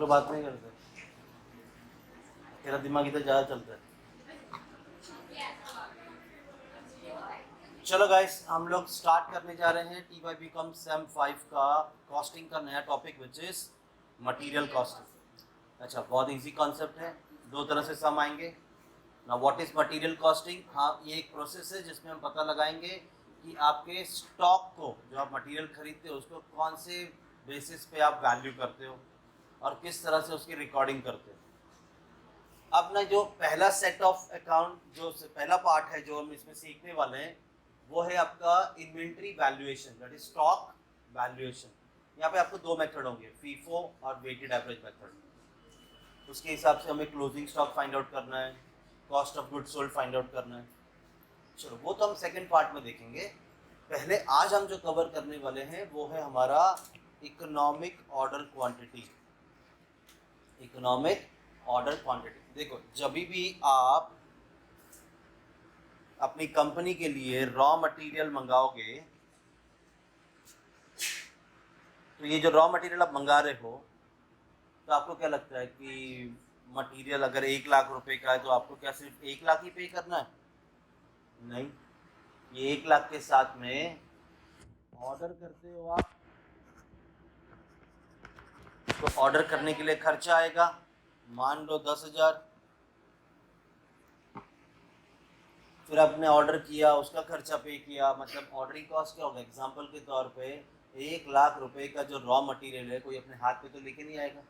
लोग बात नहीं करते, तेरा दिमाग इधर ज़्यादा चलता है। चलो गाइस, हम लोग स्टार्ट करने जा रहे हैं T Y B com sem 5 का कॉस्टिंग का नया topic which is material costing. अच्छा, बहुत इजी कॉन्सेप्ट है, दो तरह से सम आएंगे ना। What is material costing? हाँ, ये एक प्रोसेस है जिसमें हम पता लगाएंगे कि आपके स्टॉक को, जो आप मटेरियल खरीदते हो, उसको कौन से बेसिस पे आप वैल्यू करते हो और किस तरह से उसकी रिकॉर्डिंग करते हो। अब ना, जो पहला सेट ऑफ अकाउंट, जो पहला पार्ट है जो हम इसमें सीखने वाले हैं, वो है आपका inventory valuation, that is stock valuation. यहाँ पे आपको दो मेथड होंगे, फीफो और वेटेड एवरेज मेथड। उसके हिसाब से हमें क्लोजिंग स्टॉक फाइंड आउट करना है, cost of goods sold find out करना है। चलो, वो तो हम सेकेंड पार्ट में देखेंगे। पहले आज हम जो कवर करने वाले हैं वो है हमारा economic order quantity. Economic order quantity, देखो, जब भी आप अपनी कंपनी के लिए रॉ मटेरियल मंगाओगे, तो ये जो रॉ मटेरियल आप मंगा रहे हो, तो आपको क्या लगता है कि मटेरियल अगर 1 लाख रुपए का है तो आपको क्या सिर्फ 1 लाख ही पे करना है? नहीं, ये 1 लाख के साथ में ऑर्डर करते हो आप, तो ऑर्डर करने के लिए खर्चा आएगा, मान लो 10,000। फिर आपने ऑर्डर किया, उसका खर्चा पे किया, मतलब ऑर्डरिंग कॉस्ट क्या होगा? एग्जांपल के तौर पे 1 लाख रुपए का जो रॉ मटेरियल है, कोई अपने हाथ पे तो लेके नहीं आएगा,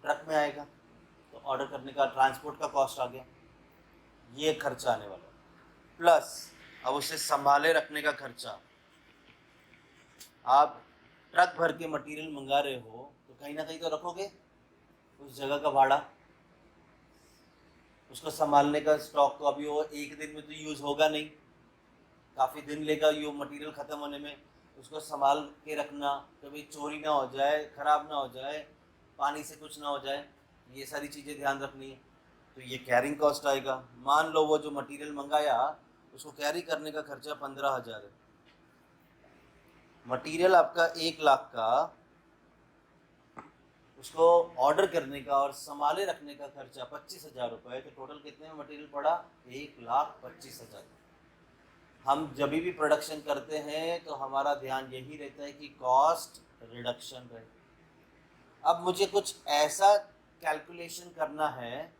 ट्रक में आएगा, तो ऑर्डर करने का ट्रांसपोर्ट का कॉस्ट आ गया, ये खर्चा आने वाला है। प्लस अब उसे संभाले रखने का खर्चा। आप ट्रक भर के मटेरियल मंगा रहे हो तो कहीं ना कहीं तो रखोगे उस जगह का भाड़ा, उसको संभालने का स्टॉक। तो अभी वो एक दिन में तो यूज़ होगा नहीं, काफ़ी दिन लेगा ये मटेरियल ख़त्म होने में। उसको संभाल के रखना, कभी चोरी ना हो जाए, ख़राब ना हो जाए, पानी से कुछ ना हो जाए, ये सारी चीज़ें ध्यान रखनी है। तो ये कैरिंग कॉस्ट आएगा। मान लो वो जो मटेरियल मंगाया, उसको कैरी करने का खर्चा 15,000 है। मटेरियल आपका 1 लाख का, उसको ऑर्डर करने का और संभाले रखने का खर्चा 25,000 रुपये, तो टोटल कितने में मटेरियल पड़ा? 1,25,000। हम जब भी प्रोडक्शन करते हैं तो हमारा ध्यान यही रहता है कि कॉस्ट रिडक्शन रहे। अब मुझे कुछ ऐसा कैलकुलेशन करना है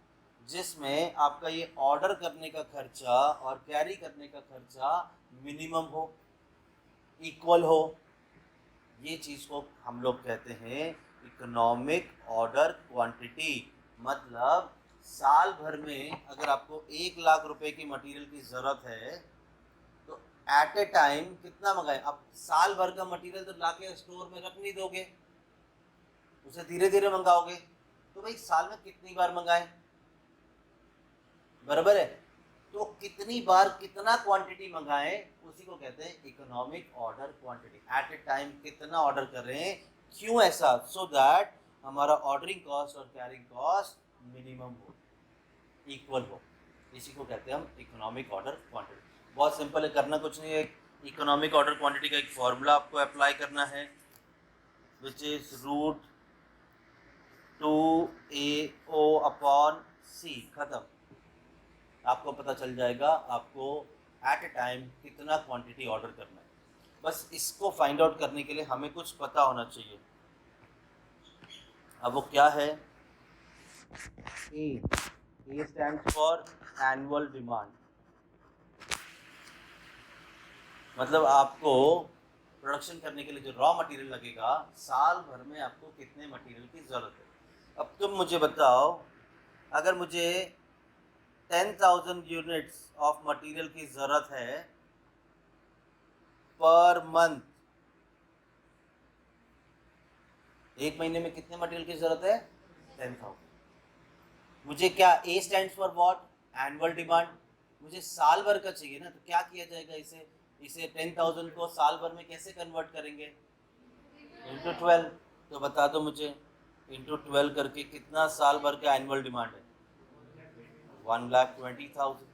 जिसमें आपका ये ऑर्डर करने का खर्चा और कैरी करने का खर्चा मिनिमम हो, इक्वल हो। ये चीज़ को हम लोग कहते हैं इकोनॉमिक ऑर्डर क्वांटिटी। मतलब साल भर में अगर आपको 1 लाख रुपए की मटेरियल की ज़रूरत है, तो एट ए टाइम कितना मंगाए? आप साल भर का मटेरियल तो लाके स्टोर में रख नहीं दोगे, उसे धीरे धीरे मंगाओगे। तो भाई साल में कितनी बार मंगाए? बराबर है। तो कितनी बार कितना क्वांटिटी मंगाएं, उसी को कहते हैं economic order quantity. At a time कितना ऑर्डर कर रहे हैं, क्यों ऐसा? सो दैट हमारा ऑर्डरिंग कॉस्ट और कैरिंग कॉस्ट मिनिमम हो, इक्वल हो। इसी को कहते हैं हम इकोनॉमिक ऑर्डर क्वांटिटी। बहुत सिंपल है, करना कुछ नहीं है। इकोनॉमिक ऑर्डर क्वांटिटी का एक फॉर्मूला आपको अप्लाई करना है, विच इज √2AO/C। खत्म। आपको पता चल जाएगा आपको एट ए टाइम कितना क्वांटिटी ऑर्डर करना है। बस इसको फाइंड आउट करने के लिए हमें कुछ पता होना चाहिए। अब वो क्या है? ए स्टैंड्स फॉर एनुअल डिमांड। मतलब आपको प्रोडक्शन करने के लिए जो रॉ मटेरियल लगेगा, साल भर में आपको कितने मटेरियल की ज़रूरत है। अब तुम मुझे बताओ, अगर मुझे 10,000 यूनिट्स ऑफ मटेरियल की ज़रूरत है पर मंथ, एक महीने में कितने मटेरियल की ज़रूरत है? 10,000। मुझे क्या, ए stands for what? Annual demand. मुझे साल भर का चाहिए ना, तो क्या किया जाएगा? इसे 10,000 को साल भर में कैसे कन्वर्ट करेंगे? इंटू 12। तो बता दो मुझे, इंटू 12 करके कितना साल भर का एनुअल डिमांड है? 1,20,000।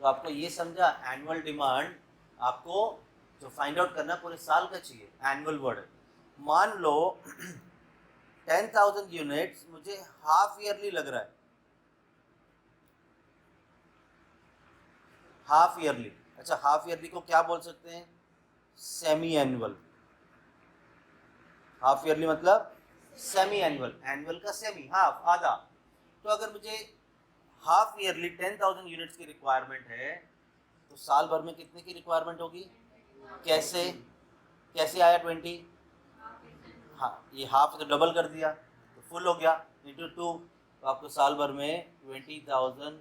तो आपको ये समझा, एनुअल डिमांड आपको जो फाइंड आउट करना पूरे साल का चाहिए, एनुअल वर्ड। मान लो 10,000 यूनिट्स मुझे हाफ ईयरली लग रहा है, हाफ ईयरली। अच्छा, हाफ ईयरली को क्या बोल सकते हैं? Semi annual. हाफ ईयरली मतलब सेमी एनुअल, एनुअल का सेमी, हाफ, आधा। तो अगर मुझे हाफ ईयरली 10,000 यूनिट्स की रिक्वायरमेंट है तो साल भर में कितने की रिक्वायरमेंट होगी? कैसे कैसे आया 20? हाँ, ये हाफ तो डबल कर दिया तो फुल हो गया, इंटू 2, तो आपको साल भर में 20,000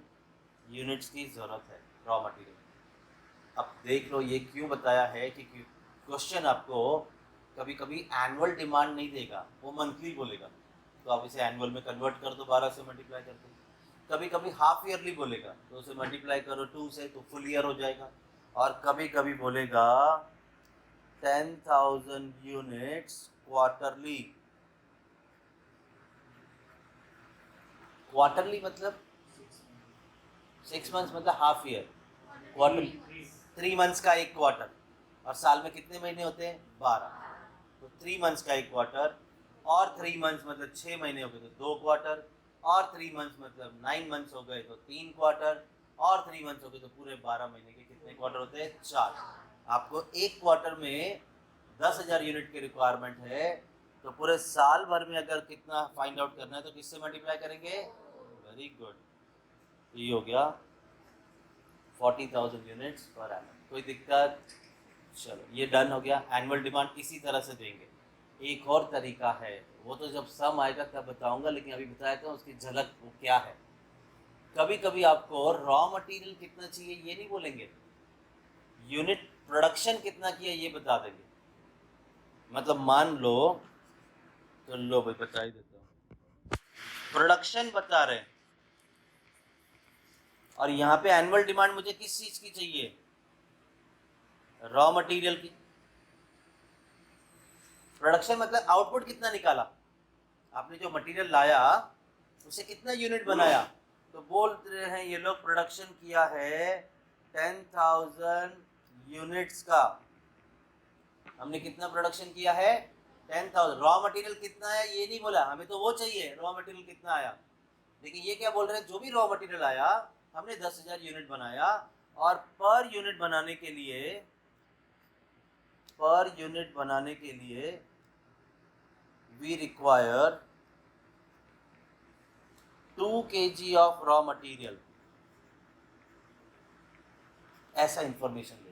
यूनिट्स की ज़रूरत है रॉ मटेरियल। अब देख लो ये क्यों बताया है कि क्वेश्चन आपको कभी कभी एनुअल डिमांड नहीं देगा, वो मंथली बोलेगा, तो आप इसे एनुअल में कन्वर्ट कर दो 12 से मल्टीप्लाई कर दो। कभी कभी हाफ ईयरली बोलेगा तो उसे मल्टीप्लाई करो 2 से तो फुल ईयर हो जाएगा। और कभी कभी बोलेगा 10,000 यूनिट्स क्वार्टरली। क्वार्टरली मतलब 6 मंथ्स मतलब हाफ ईयर, क्वार्टर 3 मंथ्स का एक क्वार्टर, और साल में कितने महीने होते हैं? 12, तो 3 मंथ्स का एक क्वार्टर, और 3 मंथ्स मतलब 6 महीने हो गए तो 2 क्वार्टर, और 3 मंथ्स मतलब 9 मंथ्स हो गए तो 3 क्वार्टर, और 3 मंथ्स हो गए तो पूरे 12 महीने के कितने क्वार्टर होते हैं? 4। आपको एक क्वार्टर में 10,000 यूनिट की रिक्वायरमेंट है, तो पूरे साल भर में अगर कितना फाइंड आउट करना है तो किससे मल्टीप्लाई करेंगे? वेरी गुड, ये हो गया 40,000 यूनिट्स पर एनम। कोई दिक्कत? चलो ये डन हो गया। एनुअल डिमांड इसी तरह से देंगे। एक और तरीका है, वो तो जब सम आएगा तब बताऊंगा, लेकिन अभी बताया था उसकी झलक वो क्या है। कभी कभी आपको रॉ मटेरियल कितना चाहिए ये नहीं बोलेंगे, यूनिट प्रोडक्शन कितना किया ये बता देंगे। मतलब मान लो, तो लो भाई बता ही देता हूँ, प्रोडक्शन बता रहे हैं, और यहाँ पे एनुअल डिमांड मुझे किस चीज की चाहिए? रॉ मटेरियल की। प्रोडक्शन मतलब आउटपुट कितना निकाला, आपने जो मटेरियल लाया उसे कितना यूनिट बनाया। तो बोल रहे हैं ये लोग प्रोडक्शन किया है 10,000 यूनिट्स का। हमने कितना प्रोडक्शन किया है? 10,000। रॉ मटेरियल कितना है ये नहीं बोला, हमें तो वो चाहिए रॉ मटेरियल कितना आया। लेकिन ये क्या बोल रहे हैं, जो भी रॉ मटेरियल आया हमने 10,000 यूनिट बनाया, और पर यूनिट बनाने के लिए we require 2 kg of raw material. ऐसा इंफॉर्मेशन ले।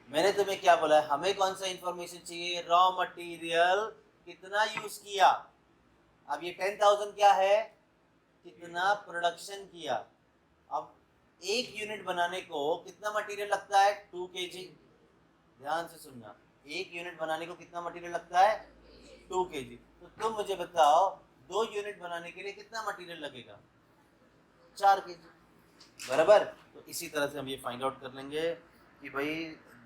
मैंने तुम्हें क्या बोला है, हमें कौन सा इंफॉर्मेशन चाहिए? रॉ मटेरियल कितना यूज किया। अब ये 10,000 क्या है? कितना प्रोडक्शन किया। अब एक यूनिट बनाने को कितना मटेरियल लगता है? 2 kg। ध्यान से सुनना, एक यूनिट बनाने को कितना मटेरियल लगता है? 2 kg। तो तुम मुझे बताओ 2 यूनिट बनाने के लिए कितना मटेरियल लगेगा? 4 kg, बराबर। तो इसी तरह से हम ये फाइंड आउट कर लेंगे कि भाई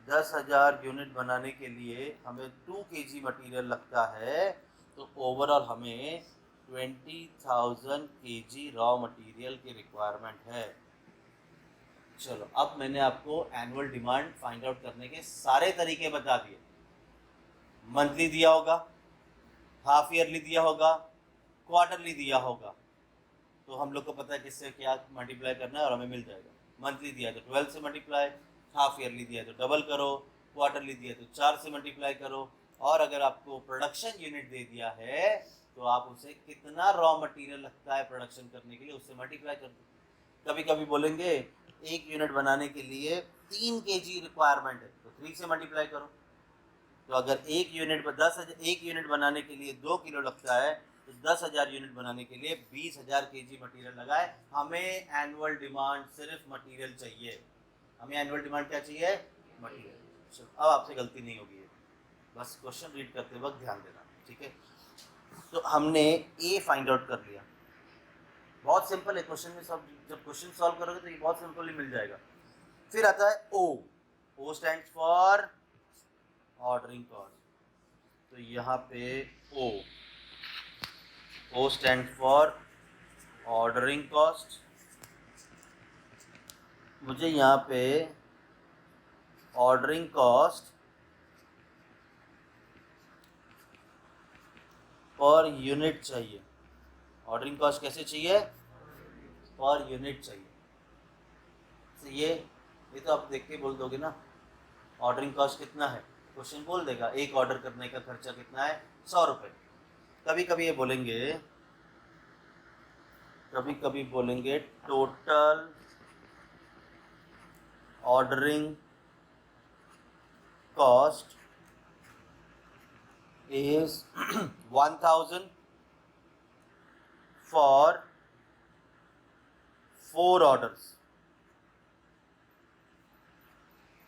10,000 यूनिट बनाने के लिए हमें 2 kg मटेरियल लगता है, तो ओवरऑल हमें 20,000 kg रॉ मटेरियल की रिक्वायरमेंट है। चलो अब मैंने आपको एनुअल डिमांड फाइंड आउट करने के सारे तरीके बता दिए। मंथली दिया होगा, हाफ ईयरली दिया होगा, क्वार्टरली दिया होगा, तो हम लोग को पता है किससे क्या मल्टीप्लाई करना है और हमें मिल जाएगा। मंथली दिया तो 12 से मल्टीप्लाई, हाफ ईयरली दिया तो डबल करो, क्वार्टरली दिया तो 4 से मल्टीप्लाई करो, और अगर आपको प्रोडक्शन यूनिट दे दिया है तो आप उसे कितना रॉ मटेरियल लगता है प्रोडक्शन करने के लिए उससे मल्टीप्लाई कर दो। कभी कभी बोलेंगे एक यूनिट बनाने के लिए 3 kg रिक्वायरमेंट है, तो 3 से मल्टीप्लाई करो। तो अगर एक यूनिट बनाने के लिए 2 किलो लगता है, तो 10,000 यूनिट बनाने के लिए 20,000 kg मटेरियल लगाए। हमें एनुअल डिमांड सिर्फ मटेरियल चाहिए। हमें एनुअल डिमांड क्या चाहिए? मटेरियल। अब आपसे गलती नहीं होगी, बस क्वेश्चन रीड करते वक्त ध्यान देना, ठीक है। तो हमने ए फाइंड आउट कर लिया, बहुत सिंपल है क्वेश्चन में, सब जब क्वेश्चन सॉल्व करोगे तो ये बहुत सिंपली मिल जाएगा। फिर आता है O. O stand for ordering cost. तो यहाँ पे O stand for ordering cost. मुझे यहाँ पे ऑर्डरिंग कॉस्ट पर यूनिट चाहिए। ऑर्डरिंग कॉस्ट कैसे चाहिए? पर यूनिट चाहिए। तो ये तो आप देख के बोल दोगे ना, ऑर्डरिंग कॉस्ट कितना है, क्वेश्चन बोल देगा एक ऑर्डर करने का खर्चा कितना है, 100 रुपये। कभी कभी ये बोलेंगे, कभी कभी बोलेंगे total ordering cost is 1000 for 4 orders.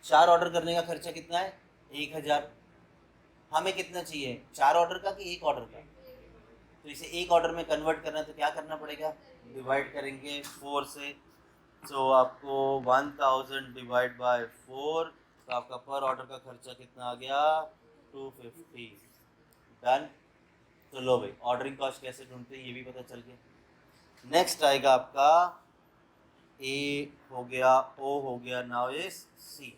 4 order करने का खर्चा कितना है? 1000। हमें कितना चाहिए, 4 ऑर्डर का कि 1 ऑर्डर का? तो इसे 1 ऑर्डर में कन्वर्ट करना है तो क्या करना पड़ेगा, डिवाइड करेंगे 4 से। तो आपको 1000 डिवाइड बाय 4, तो आपका पर ऑर्डर का खर्चा कितना आ गया, 250। डन। तो लो भाई, ऑर्डरिंग कॉस्ट कैसे ढूंढते हैं ये भी पता चल गया। नेक्स्ट आएगा आपका ए हो गया, ओ हो गया, नाउ इज सी।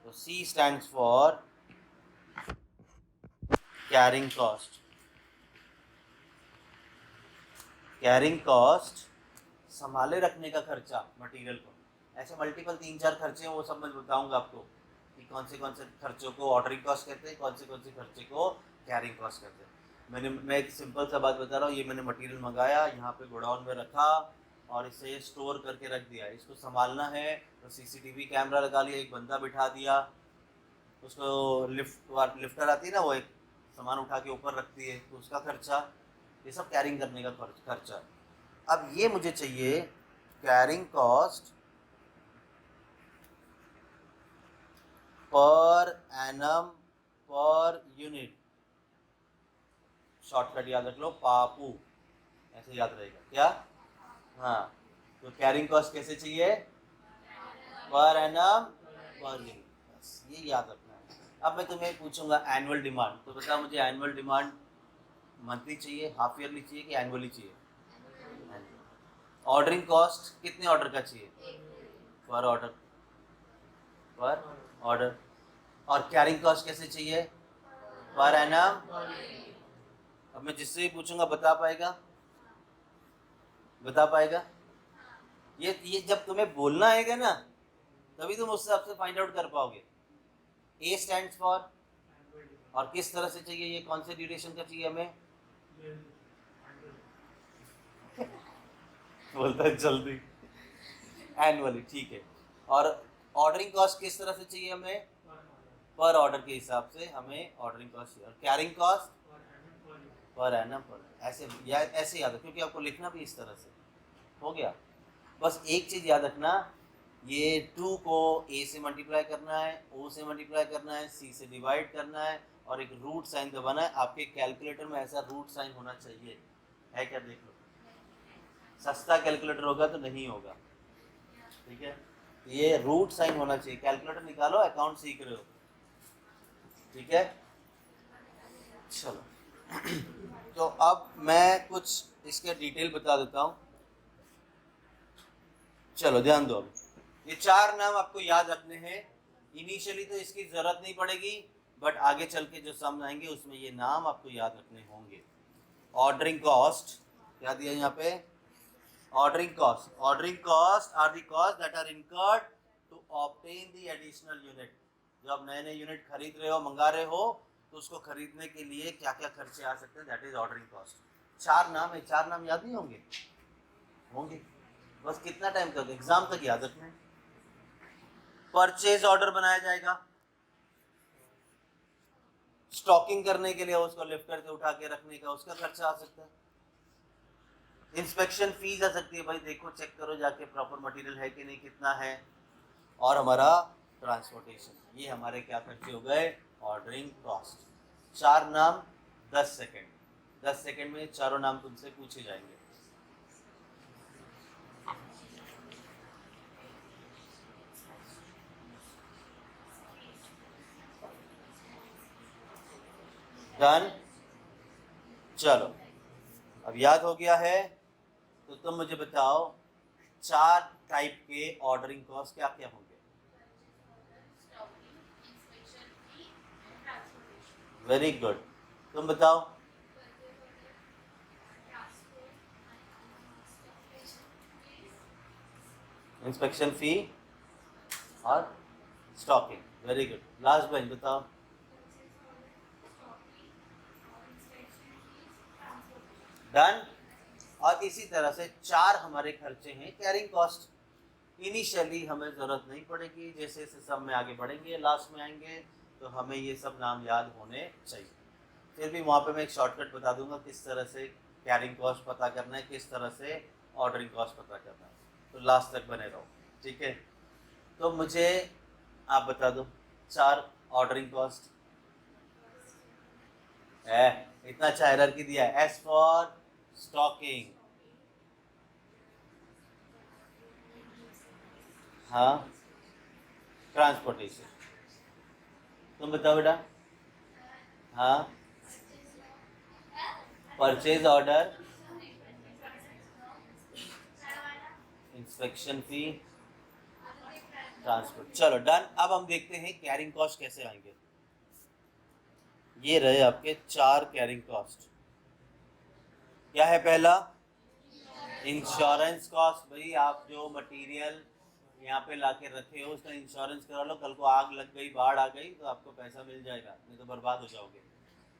तो C stands for carrying cost. Carrying cost संभाले रखने का खर्चा मटेरियल को। ऐसे मल्टीपल 3-4 खर्चे हैं, वो सब मैं बताऊंगा आपको कि कौन से खर्चों को ऑर्डरिंग कॉस्ट कहते हैं, कौन से खर्चे को कैरिंग कॉस्ट कहते हैं। मैं एक सिंपल सा बात बता रहा हूँ, ये मैंने मटेरियल मंगाया, यहाँ पे गोडाउन में रखा और इसे स्टोर करके रख दिया। इसको संभालना है तो सीसीटीवी कैमरा लगा लिया, एक बंदा बिठा दिया, उसको लिफ्टर आती है ना, वो एक सामान उठा के ऊपर रखती है, तो उसका खर्चा, ये सब कैरिंग करने का खर्चा। अब ये मुझे चाहिए carrying cost per annum per unit. Shortcut याद रख लो, पापू, ऐसे याद रहेगा क्या? हाँ, तो कैरिंग कॉस्ट कैसे चाहिए, पर एनम पर यूनिट, बस ये याद रखना है। अब मैं तुम्हें पूछूंगा एनुअल डिमांड, तो बता मुझे एनुअल डिमांड मंथली चाहिए, हाफ ईयरली चाहिए कि एनुअली चाहिए? ऑर्डरिंग कॉस्ट कितने ऑर्डर का चाहिए, पर ऑर्डर, पर ऑर्डर। और कैरिंग कॉस्ट कैसे चाहिए, पर एनम। अब मैं जिससे भी पूछूंगा बता पाएगा, बता पाएगा? ये जब तुम्हें बोलना आएगा ना, तभी तुम उससे आपसे फाइंड आउट कर पाओगे। ए स्टैंड्स फॉर, और किस तरह से चाहिए, ये कौन से ड्यूरेशन का चाहिए हमें, बोलता है जल्दी, एनुअली, ठीक है। और ऑर्डरिंग कॉस्ट किस तरह से चाहिए हमें, पर ऑर्डर के हिसाब से हमें ऑर्डरिंग कॉस्ट चाहिए। और कैरिंग कॉस्ट पर एनम पर, ऐसे ऐसे याद है, क्योंकि आपको लिखना भी इस तरह से हो गया। बस एक चीज़ याद रखना, ये 2 को ए से मल्टीप्लाई करना है, ओ से मल्टीप्लाई करना है, सी से डिवाइड करना है, और एक रूट साइन दबाना है। आपके कैलकुलेटर में ऐसा रूट साइन होना चाहिए, है क्या? देख लो, सस्ता कैलकुलेटर होगा तो नहीं होगा, ठीक है? ये रूट साइन होना चाहिए। कैलकुलेटर निकालो, अकाउंट सीख रहे हो, ठीक है? चलो तो अब मैं कुछ इसके डिटेल बता देता हूँ। चलो ध्यान दो, ये 4 नाम आपको याद रखने हैं। इनिशियली तो इसकी जरूरत नहीं पड़ेगी, बट आगे चल के जो सम आएंगे उसमें ये नाम आपको याद रखने होंगे। ऑर्डरिंग कॉस्ट, क्या दिया यहाँ पे, ordering cost are the cost that are incurred to obtain the additional unit. जब आप नए यूनिट खरीद रहे हो, मंगा रहे हो, तो उसको खरीदने के लिए क्या क्या खर्चे आ सकते हैं, दैट इज ऑर्डरिंग कॉस्ट। 4 नाम है, 4 नाम याद नहीं होंगे? होंगे, बस कितना टाइम तक, एग्जाम तक याद रखना है। परचेज ऑर्डर बनाया जाएगा, स्टॉकिंग करने के लिए उसको लिफ्टर से उठा के रखने का, उसका खर्चा आ सकता है। इंस्पेक्शन फीस आ सकती है, भाई देखो चेक करो जाके प्रॉपर मटेरियल है कि नहीं, कितना है। और हमारा ट्रांसपोर्टेशन, ये हमारे क्या खर्चे हो गए, ऑर्डरिंग कॉस्ट। 4 नाम 10 सेकेंड, 10 सेकेंड में चारों नाम तुमसे पूछे जाएंगे। डन। चलो अब याद हो गया है, तो तुम मुझे बताओ 4 टाइप के ऑर्डरिंग कॉस्ट क्या क्या होंगे? वेरी गुड, तुम बताओ। इंस्पेक्शन फी और stocking, very good. Last bench बताओ। डन। और इसी तरह से 4 हमारे खर्चे हैं कैरिंग कॉस्ट। इनिशियली हमें ज़रूरत नहीं पड़ेगी, जैसे जैसे सब में आगे बढ़ेंगे लास्ट में आएंगे तो हमें ये सब नाम याद होने चाहिए। फिर भी वहाँ पे मैं एक शॉर्टकट बता दूंगा किस तरह से कैरिंग कॉस्ट पता करना है, किस तरह से ऑर्डरिंग कॉस्ट पता करना है, तो लास्ट तक बने रहो, ठीक है। तो मुझे आप बता दो 4 ऑर्डरिंग कॉस्ट है। इतना अच्छा एरर की दिया है। एस फॉर स्टॉकिंग, हाँ ट्रांसपोर्टेशन। तुम बताओ बेटा। हाँ परचेज ऑर्डर, इंस्पेक्शन फी, ट्रांसपोर्ट। चलो डन। अब हम देखते हैं कैरिंग कॉस्ट कैसे आएंगे। ये रहे आपके 4 कैरिंग कॉस्ट। क्या है पहला? Insurance cost. भाई आप जो मटेरियल यहाँ पे लाके रखे हो उसका इंश्योरेंस करा लो, कल को आग लग गई, बाढ़ आ गई तो आपको पैसा मिल जाएगा, नहीं तो बर्बाद हो जाओगे।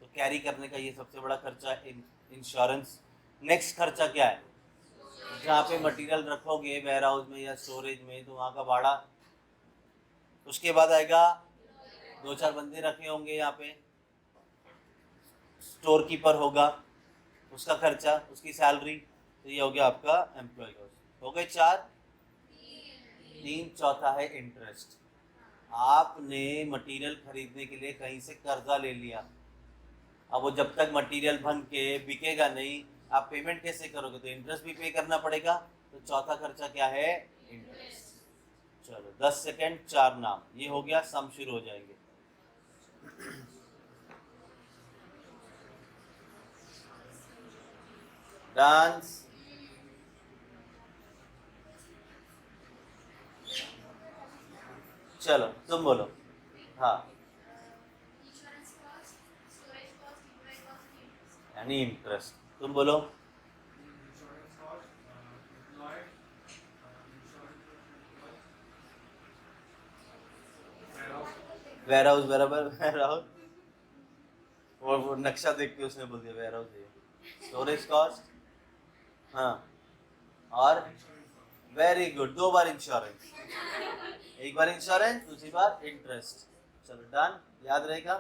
तो कैरी करने का ये सबसे बड़ा खर्चा है, इंश्योरेंस। नेक्स्ट खर्चा क्या है? जहाँ पे मटेरियल रखोगे वेयर हाउस में या स्टोरेज में, तो वहाँ का भाड़ा। उसके बाद आएगा 2-4 बंदे रखे होंगे यहाँ पे, स्टोर कीपर होगा, उसका खर्चा, उसकी सैलरी। तो ये हो गया आपका एम्प्लॉय कॉस्ट। हो गए 4। 3 चौथा है इंटरेस्ट। आपने मटेरियल खरीदने के लिए कहीं से कर्जा ले लिया, अब वो जब तक मटेरियल बन के बिकेगा नहीं, आप पेमेंट कैसे करोगे? तो इंटरेस्ट भी पे करना पड़ेगा। तो चौथा खर्चा क्या है? इंटरेस्ट। चलो 10 सेकेंड, 4 नाम, ये हो गया। सम शुरू हो जाएंगे। डांस, चलो तुम बोलो। हाँ यानी इंटरेस्ट। तुम बोलो। वेयर हाउस बराबर, वेयर हाउस। वो नक्शा देख के उसने बोल दिया वेयर हाउस है। स्टोरेज कॉस्ट, हाँ। और वेरी गुड, 2 बार इंश्योरेंस, एक बार इंश्योरेंस, दूसरी बार इंटरेस्ट। चलो डन, याद रहेगा।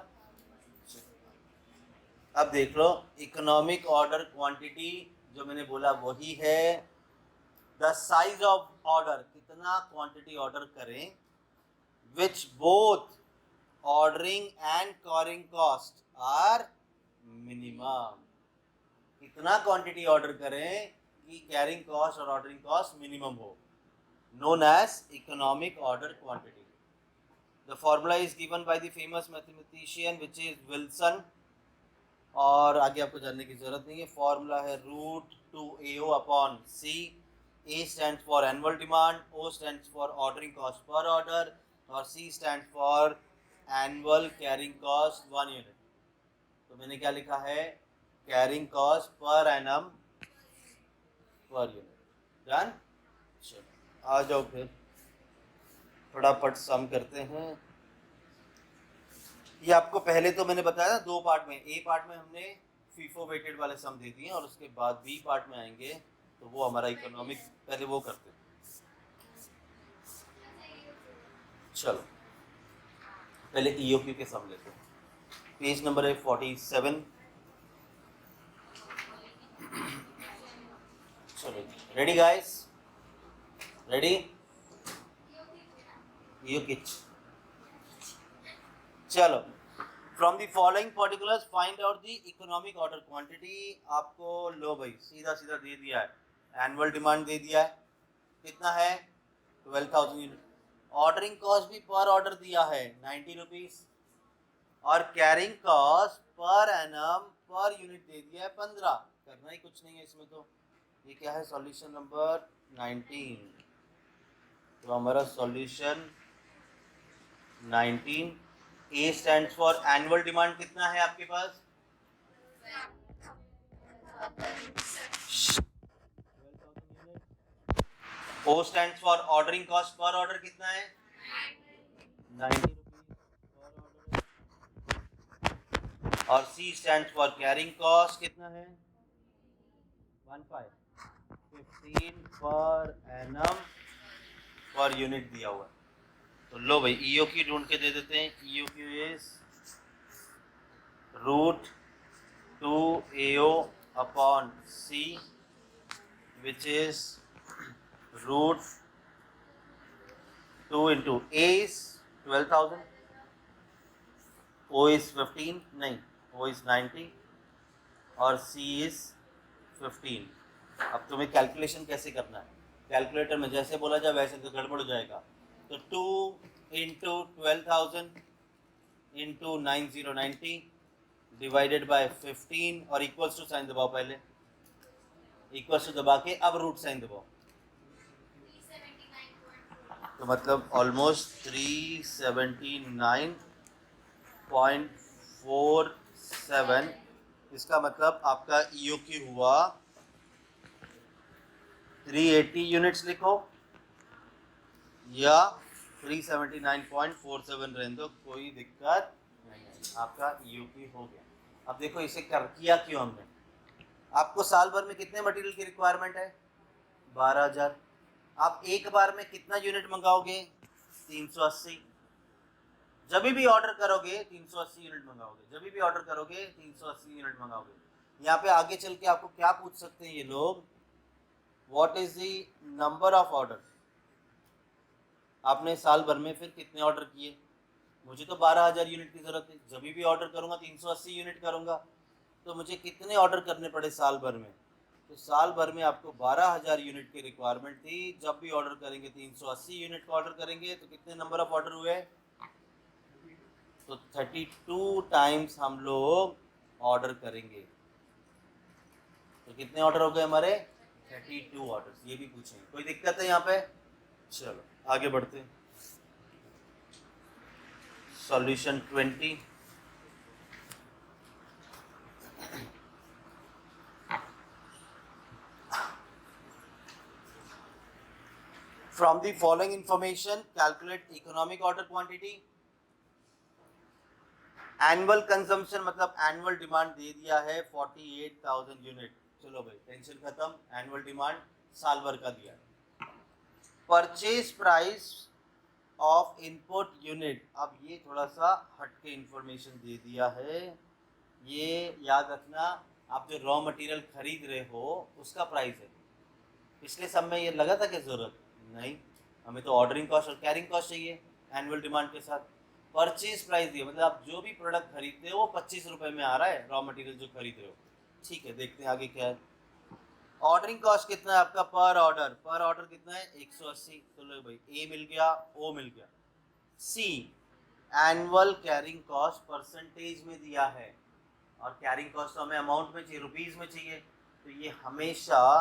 अब देख लो इकोनॉमिक ऑर्डर क्वांटिटी जो मैंने बोला वही है। द साइज ऑफ ऑर्डर, कितना क्वांटिटी ऑर्डर करें, which both ordering and carrying cost are minimum. कितना क्वांटिटी ऑर्डर करें कि कैरिंग कॉस्ट और ऑर्डरिंग कॉस्ट मिनिमम हो, known as economic order quantity. The formula is given by the famous mathematician which is Wilson, और आगे आपको जानने की जरूरत नहीं है। फॉर्मूला है √2AO upon C। A stands for annual demand, O stands for ordering cost per order, और C stands for annual carrying cost 1 unit। तो मैंने क्या लिखा है? carrying cost per annum per unit। Done. चलो आ जाओ फिर फटाफट सम करते हैं। ये आपको पहले तो मैंने बताया ना 2 पार्ट में। ए पार्ट में हमने फीफो वेटेड वाले सम दे दिए, और उसके बाद बी पार्ट में आएंगे तो वो हमारा इकोनॉमिक, पहले वो करते हैं। चलो पहले ईओक्यू के सम लेते हैं। पेज नंबर है 47। चलो रेडी गाइस, रेडी? ईओक्यू। चलो, from the following particulars find out the economic order quantity. आपको लो भाई सीधा सीधा दे दिया है। एनुअल डिमांड दे दिया है, कितना है? 12,000 यूनिट। ऑर्डरिंग कॉस्ट भी पर ऑर्डर दिया है 90 रुपीज, और carrying cost per annum per unit दे दिया है 15। करना ही कुछ नहीं है इसमें। तो ये क्या है? Solution number 19। तो हमारा solution 19। A stands for annual demand, कितना है आपके पास? 12,000 unit. O stands for ordering cost, पर ऑर्डर कितना है 90 रुपीज पर ऑर्डर। और C stands for carrying cost, कितना है 15 पर एनम पर यूनिट दिया हुआ है। तो लो भाई EOQ ढूंढ के दे देते हैं। EOQ is root 2AO upon C which is root 2 into A is 12,000, O is 15 नहीं, O is 90 और C is 15। अब तुम्हें कैलकुलेशन कैसे करना है, कैलकुलेटर में जैसे बोला जाए वैसे तो गड़बड़ हो जाएगा। तो 2 into 12,000 into 9090 डिवाइडेड बाय 15 और इक्वल्स टू साइन दबाओ, पहले इक्वल्स टू दबा के अब रूट साइन दबाओ। तो मतलब ऑलमोस्ट 379.47। इसका मतलब आपका EOQ हुआ 380 यूनिट्स लिखो या 379.47 रहने दो, कोई दिक्कत नहीं है, आपका EOQ हो गया। अब देखो इसे किया क्यों हमने। आपको साल भर में कितने मटेरियल की रिक्वायरमेंट है 12,000। आप एक बार में कितना यूनिट मंगाओगे 380। जब भी ऑर्डर करोगे 380 यूनिट मंगाओगे, जब भी ऑर्डर करोगे 380 यूनिट मंगाओगे। यहाँ पे आगे चल के आपको क्या पूछ सकते हैं ये लोग, what is the number of order. आपने साल भर में फिर कितने ऑर्डर किए, मुझे तो 12,000 यूनिट की जरूरत है, जब भी ऑर्डर करूँगा 380 यूनिट करूँगा, तो मुझे कितने ऑर्डर करने पड़े साल भर में। तो साल भर में आपको 12,000 यूनिट की रिक्वायरमेंट थी, जब भी ऑर्डर करेंगे 380 यूनिट का ऑर्डर करेंगे, तो कितने नंबर ऑफ ऑर्डर हुए, तो 32 टाइम्स हम लोग ऑर्डर करेंगे। तो कितने ऑर्डर हो गए हमारे 32 ऑर्डर्स, ये भी पूछेंगे, कोई दिक्कत है यहाँ पे। चलो आगे बढ़ते हैं। Solution 20। From the following information, calculate economic order quantity. Annual consumption मतलब एनुअल डिमांड दे दिया है 48,000 यूनिट। चलो भाई टेंशन खत्म, एनुअल डिमांड साल भर का दिया। Purchase price of input unit, अब ये थोड़ा सा हटके इंफॉर्मेशन दे दिया है, ये याद रखना, आप जो रॉ मटेरियल खरीद रहे हो उसका प्राइस है। पिछले सब में ये लगा था कि जरूरत नहीं, हमें तो ऑर्डरिंग कॉस्ट और कैरिंग कॉस्ट चाहिए एनुअल डिमांड के साथ। परचेज प्राइस दिया मतलब आप जो भी प्रोडक्ट खरीदते हो वो 25 रुपये में आ रहा है, रॉ मटेरियल जो खरीद रहे हो। ठीक है, देखते हैं आगे क्या है। ऑर्डरिंग कॉस्ट कितना है आपका पर ऑर्डर कितना है 180। तो लो भाई ए मिल गया, ओ मिल गया। सी एनुअल कैरिंग कॉस्ट परसेंटेज में दिया है, और कैरिंग कॉस्ट तो हमें अमाउंट में चाहिए, रुपीज़ में चाहिए। तो ये हमेशा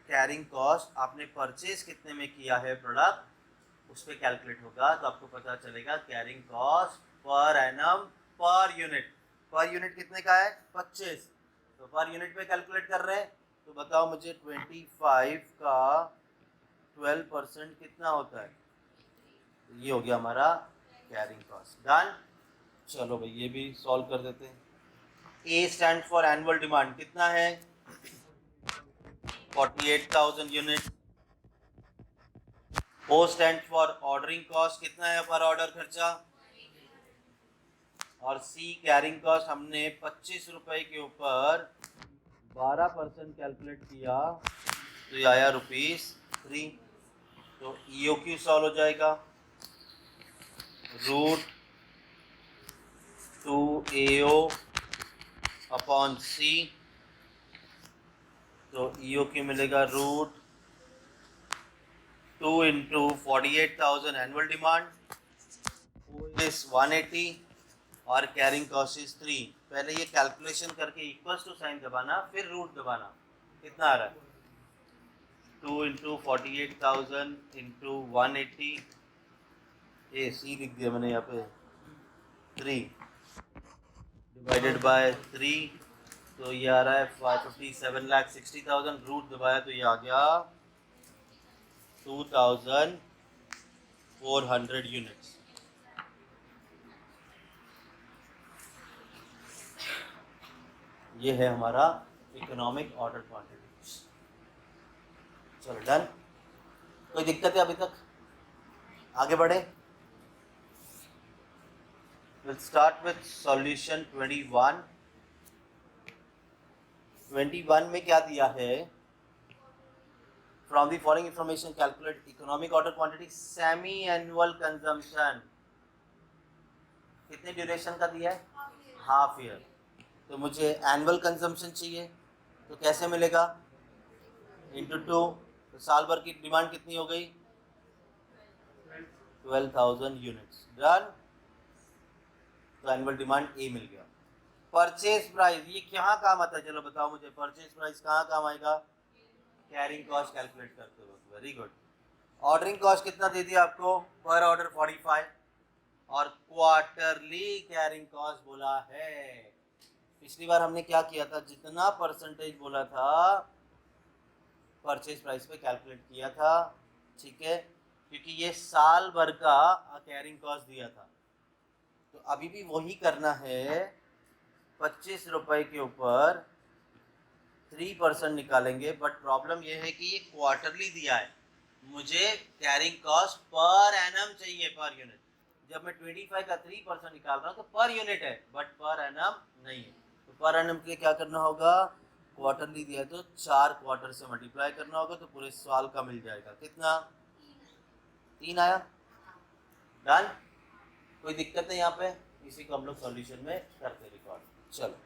कैरिंग कॉस्ट आपने परचेज कितने में किया है प्रोडक्ट उस पर कैलकुलेट होगा। तो आपको पता चलेगा carrying cost per annum per unit कितने का है 25। तो पर यूनिट पे कैलकुलेट कर रहे हैं, तो बताओ मुझे 25 का 12% कितना होता है। तो ये हो गया हमारा कैरिंग कॉस्ट। डन। चलो भाई ये भी सॉल्व कर देते हैं। A stand for annual demand कितना है 48,000 unit. O stand for ordering cost कितना है पर ऑर्डर खर्चा, और सी कैरिंग कॉस्ट हमने 25 रुपए के ऊपर 12% कैलकुलेट किया, तो ये आया ₹3। तो EOQ सॉल्व हो जाएगा, रूट 2AO अपॉन C। तो EOQ मिलेगा root 2 into 48,000 annual demand, O is 180 और कैरिंग कॉस्ट इज 3। पहले ये कैलकुलेशन करके इक्वल्स टू साइन दबाना, फिर रूट दबाना। कितना आ रहा है 2 into 48,000 into 180, ए सी लिख दिया मैंने यहाँ पे 3 डिवाइडेड बाय 3, तो ये आ रहा है 57,60,000। रूट दबाया तो ये आ गया 2400 यूनिट्स। ये है हमारा इकोनॉमिक ऑर्डर क्वांटिटी। चलो डन। कोई दिक्कत है अभी तक? आगे बढ़े। Will start with solution 21। 21 में क्या दिया है? From the following information calculate economic order quantity semi annual consumption. कितने ड्यूरेशन का दिया है? Half year. तो मुझे एनुअल कंजम्पशन चाहिए, तो कैसे मिलेगा? इंटू 2। तो साल भर की डिमांड कितनी हो गई? 12,000 यूनिट्स। डन। तो एनुअल डिमांड ए मिल गया। परचेज प्राइस ये कहाँ काम आता है? चलो बताओ मुझे, परचेज प्राइस कहाँ काम आएगा? कैरिंग कॉस्ट कैलकुलेट करते वक्त। Very good. ऑर्डरिंग कॉस्ट कितना दे दिया आपको? पर ऑर्डर 45 और क्वार्टरली कैरिंग कॉस्ट बोला है। पिछली बार हमने क्या किया था? जितना परसेंटेज बोला था परचेज प्राइस पे कैलकुलेट किया था, ठीक है, क्योंकि ये साल भर का कैरिंग कॉस्ट दिया था। तो अभी भी वही करना है। 25 रुपए के ऊपर 3% निकालेंगे, बट प्रॉब्लम ये है कि ये क्वार्टरली दिया है, मुझे कैरिंग कॉस्ट पर एनम चाहिए, पर यूनिट। जब मैं 25 का 3% निकाल रहा हूँ तो पर यूनिट है, बट पर एनम नहीं है। तो पर एनम के लिए क्या करना होगा? क्वार्टरली दिया है तो 4 क्वार्टर से मल्टीप्लाई करना होगा, तो पूरे साल का मिल जाएगा। कितना? 3 आया। डन। कोई दिक्कत है यहाँ पे? इसी को हम लोग सॉल्यूशन में करते रिकॉर्ड। चलो,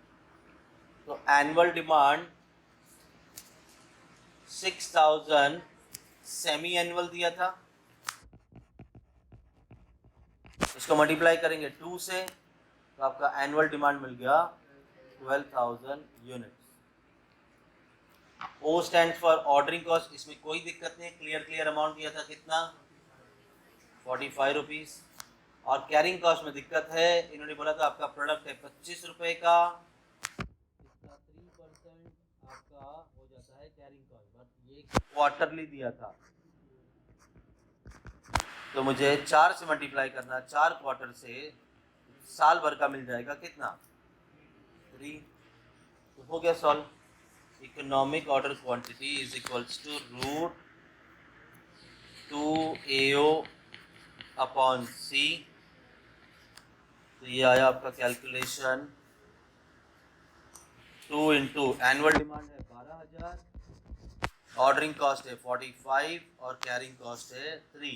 तो एनुअल डिमांड 6000 सेमी एनुअल दिया था, इसको मल्टीप्लाई करेंगे 2 से, तो आपका एनुअल डिमांड मिल गया 12,000 units. O stand for ordering cost, इसमें कोई दिक्कत नहीं, क्लियर अमाउंट दिया था। कितना? 45 रुपीज। और कैरिंग कॉस्ट में दिक्कत है, इन्होंने बोला था आपका प्रोडक्ट है 25 रुपए का, इसका 3% आपका हो जाता है कैरिंग कॉस्ट, बट ये क्वार्टरली दिया था, तो मुझे 4 से मल्टीप्लाई करना, 4 क्वार्टर से साल भर का मिल जाएगा। कितना? 3। तो हो गया solve. Economic order quantity is equals to √2AO upon C। तो ये आया आपका कैलकुलेशन 2 इंटू एनुअल डिमांड है 12,000, ऑर्डरिंग कॉस्ट है 45 और कैरिंग कॉस्ट है 3।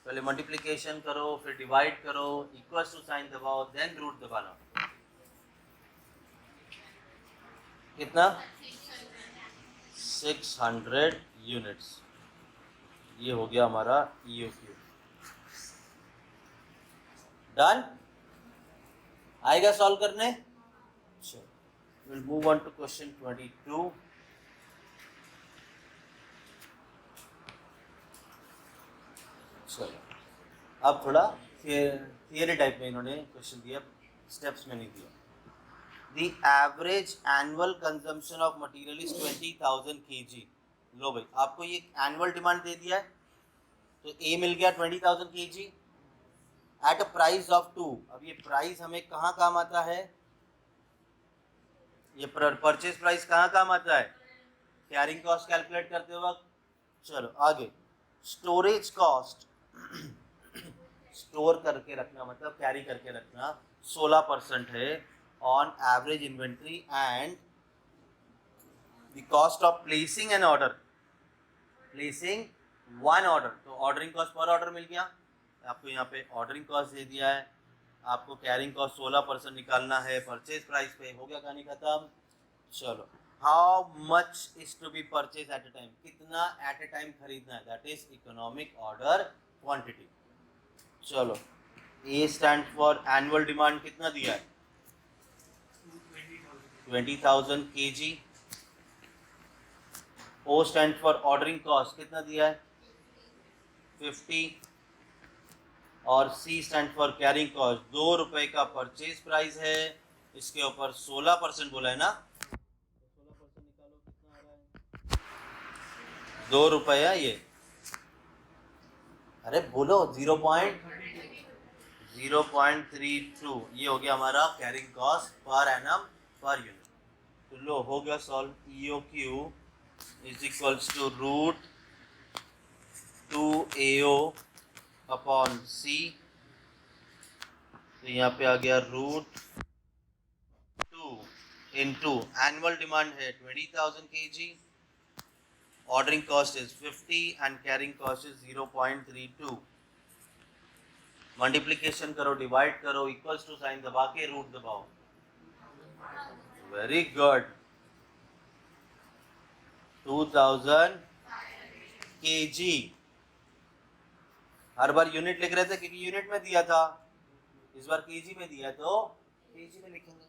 पहले मल्टीप्लिकेशन करो, फिर डिवाइड करो, इक्वल टू साइन दबाओ, देन रूट दबाना। कितना? 600 यूनिट्स। ये हो गया हमारा EOQ। डन। आएगा सॉल्व करने। चलो, will move on to question 22। चलो, अब थोड़ा थियरी टाइप में इन्होंने क्वेश्चन दिया, स्टेप्स में नहीं दिया। The average annual consumption of material is 20,000 kg। लो भाई, आपको ये एनुअल डिमांड दे दिया है, तो A मिल गया 20,000 kg at a price of 2। अब ये प्राइस हमें कहाँ काम आता है? ये परचेज प्राइस कहाँ काम आता है? कैरिंग कॉस्ट कैलकुलेट करते वक्त। चलो आगे, स्टोरेज कॉस्ट स्टोर करके रखना मतलब कैरी करके रखना 16% है on average inventory, and the cost of placing an order, placing one order, तो ऑर्डरिंग कॉस्ट पर ऑर्डर मिल गया आपको। यहाँ पे ऑर्डरिंग कॉस्ट दे दिया है आपको, कैरिंग कॉस्ट 16% निकालना है परचेज प्राइस पे। हो गया कहानी खत्म। चलो, how much is to be purchase at a time, कितना एट अ टाइम खरीदना है, that is economic order quantity. चलो, A stand for annual demand कितना दिया है? 20,000 kg। O stand for ordering cost कितना दिया है? 50। और C stand for carrying cost, 2 रुपए का परचेज प्राइस है, इसके ऊपर 16% बोला है ना, तो 16% निकालो कितना आ रहा है? 2 रुपया ये अरे बोलो 0.32 ये हो गया हमारा carrying cost per annum per unit. तो लो हो गया solve. EOQ is equals to root 2AO upon C। तो यहाँ पे आ गया रूट 2 इंटू एनुअल डिमांड है 20,000 kg, ordering cost is 50 and carrying cost is 0.32। Multiplication करो, डिवाइड करो, इक्वल्स टू साइन दबा के रूट दबाओ। Very good. 2000 kg। हर बार यूनिट लिख रहे थे क्योंकि यूनिट में दिया था, इस बार केजी में दिया तो केजी में लिखेंगे।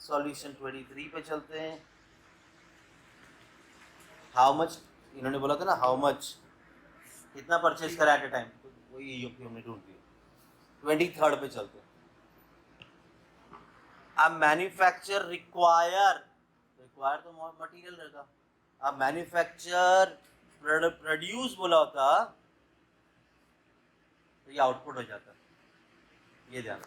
सॉल्यूशन 23 पे चलते हैं। हाउ मच, इन्होंने बोला था ना हाउ मच, कितना परचेज करा एट ए टाइम, तो वही यूपी हमने ढूंढ दिया। 23 पे चलते हैं। अब मैन्युफैक्चर रिक्वायर तो मटेरियल रहेगा। अब मैन्युफैक्चर प्रोड्यूस बोला होता तो ये आउटपुट हो जाता, ये ध्यान।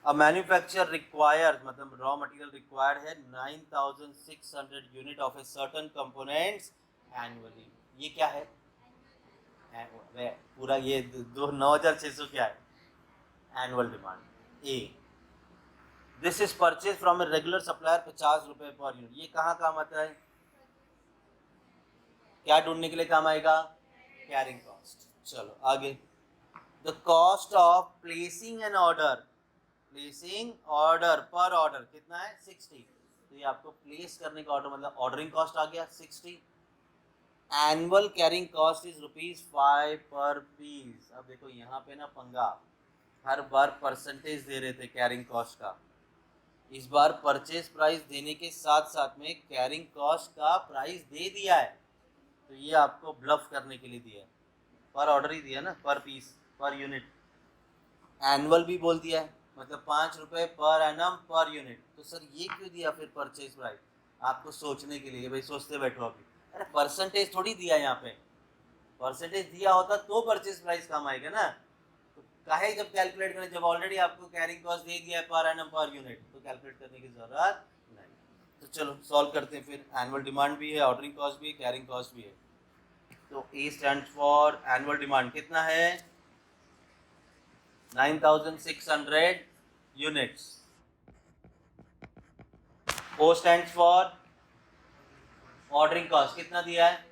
अब मैन्युफैक्चर रिक्वायर मतलब रॉ मटेरियल रिक्वायर्ड है 9600 unit of a certain components annually. ये क्या है? पूरा ये 9600 क्या है? Annual demand. A this is purchase from a regular supplier 50 रुपए पर यूनिट। ये कहाँ काम आता है? क्या ढूंढने के लिए काम आएगा? Carrying cost. चलो आगे। The cost of placing an order, placing order पर ऑर्डर कितना है? 60। तो ये आपको प्लेस करने का ऑर्डर मतलब ऑर्डरिंग कॉस्ट आ गया 60। एनुअल कैरिंग कॉस्ट इज ₹5 पर पीस। अब देखो यहाँ पे ना पंगा, हर बार परसेंटेज दे रहे थे कैरिंग कॉस्ट का, इस बार परचेज प्राइस देने के साथ साथ में कैरिंग कॉस्ट का प्राइस दे दिया है। तो ये आपको ब्लफ करने के लिए दिया है, पर ऑर्डर ही दिया ना, पर पीस पर यूनिट। एनुअल भी बोल दिया है मतलब 5 रुपए पर एनम पर यूनिट। तो सर ये क्यों दिया फिर परचेज प्राइस? आपको सोचने के लिए, भाई सोचते बैठो अभी। अरे परसेंटेज थोड़ी दिया यहाँ पे, परसेंटेज दिया होता तो परचेज प्राइस काम आएगा ना। तो काहे जब कैलकुलेट करें, जब ऑलरेडी आपको कैरिंग कॉस्ट दे दिया है पर एनम पर यूनिट, तो कैलकुलेट करने की जरूरत नहीं। तो चलो सॉल्व करते हैं फिर। एनुअल डिमांड भी है, ऑर्डरिंग कॉस्ट भी है, कैरिंग कॉस्ट भी है। तो ए स्टैंड फॉर एनुअल डिमांड कितना है? 9600 units. O stands for ordering cost कितना दिया है?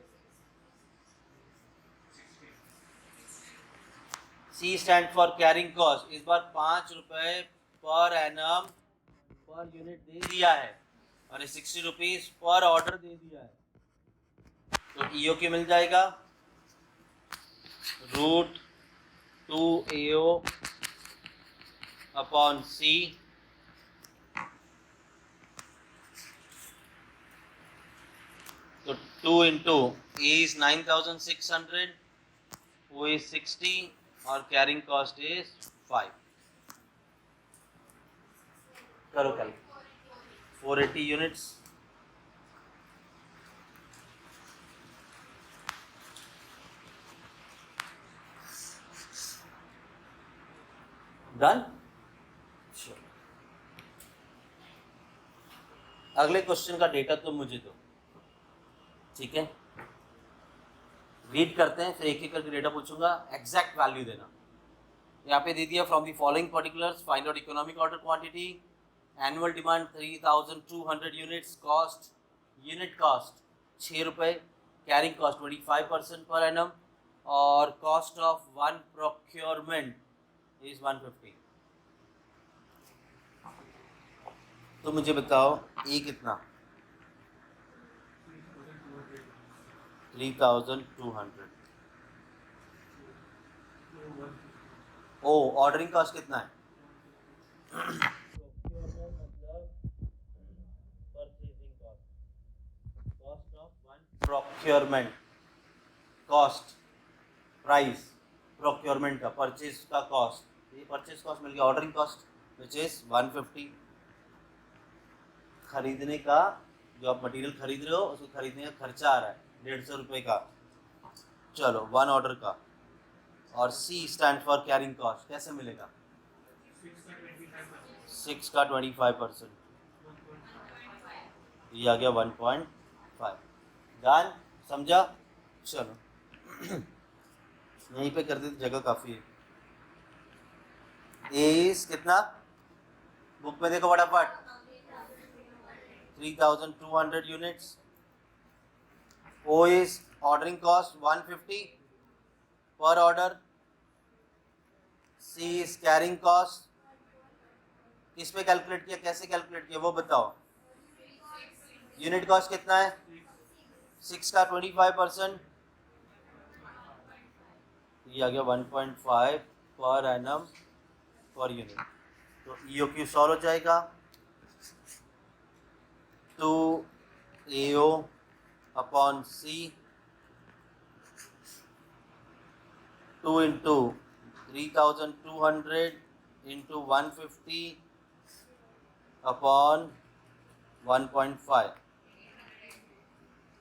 C stands for carrying cost, इस बार 5 रुपए पर एनम पर यूनिट दे दिया है और 60 रुपीज पर ऑर्डर दे दिया है। तो EOQ मिल जाएगा रूट 2AO अपॉन C। तो 2 into A is 9600, O is 60 और कैरिंग कॉस्ट इज 5। करो कल 480 यूनिट्स। डन। अगले क्वेश्चन का डेटा तो मुझे दो, ठीक है? रीड करते हैं, फिर एक एक करके डेटा पूछूंगा, एग्जैक्ट वैल्यू देना। यहाँ पे दे दिया from the following particulars find out economic order quantity. Annual demand 3200 units, cost unit cost 6 रुपये, कैरिंग कॉस्ट 25% पर एनम और cost of one procurement is 150। तो मुझे बताओ ये कितना? 3200। ओ ऑर्डरिंग कॉस्ट कितना है? प्रोक्योरमेंट कॉस्ट, प्राइस प्रोक्योरमेंट का, परचेज का कॉस्ट, ये परचेज कॉस्ट मिल गया। Ordering cost which is 150। खरीदने का, जो आप मटेरियल खरीद रहे हो उसको खरीदने का खर्चा आ रहा है 150 रुपये का। चलो वन ऑर्डर का और C stand for carrying cost, कैसे मिलेगा? 6 का 25%, ये आ गया 1.5। डन, समझा? चलो यहीं पे कर देते, जगह काफ़ी है। एस कितना बुक में देखो फटाफट, 3200 units. O is ordering cost 150 per order. C is carrying cost, किस पे कैलकुलेट किया, कैसे कैलकुलेट किया वो बताओ। यूनिट कॉस्ट कितना है? 6 का 25%, ये आ गया 1.5 पर एनम पर यूनिट। तो EOQ सॉल्व हो जाएगा। 2AO upon C 2 into 3200 into 150 upon 1.5,